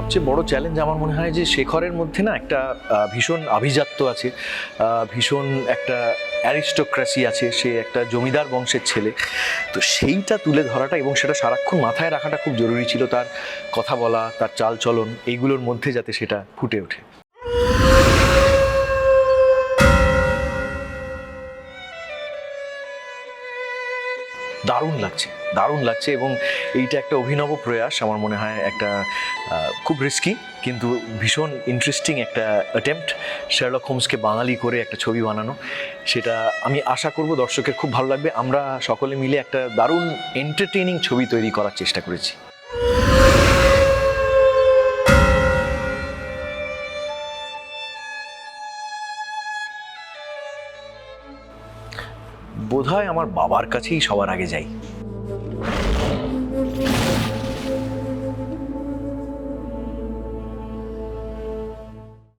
সবচেয়ে বড় চ্যালেঞ্জ আমার মনে হয় যে শেখরের মধ্যে না একটা ভীষণ আভিজাত্য আছে, ভীষণ একটা অ্যারিস্টোক্রেসি আছে, সে একটা জমিদার বংশের ছেলে। তো সেইটা তুলে ধরাটা এবং সেটা সারাক্ষণ মাথায় রাখাটা খুব জরুরি ছিল, তার কথা বলা, তার চালচলন, এইগুলোর মধ্যে যাতে সেটা ফুটে ওঠে। দারুণ লাগছে, দারুণ লাগছে, এবং এইটা একটা অভিনব প্রয়াস আমার মনে হয়, একটা খুব রিস্কি কিন্তু ভীষণ ইন্টারেস্টিং একটা অ্যাটেম্প্ট শার্লক হোমসকে বাঙালি করে একটা ছবি বানানো। সেটা আমি আশা করব দর্শকের খুব ভালো লাগবে। আমরা সকলে মিলে একটা দারুণ এন্টারটেইনিং ছবি তৈরি করার চেষ্টা করেছি। বোধহয় আমার বাবার কাছেই সবার আগে যাই।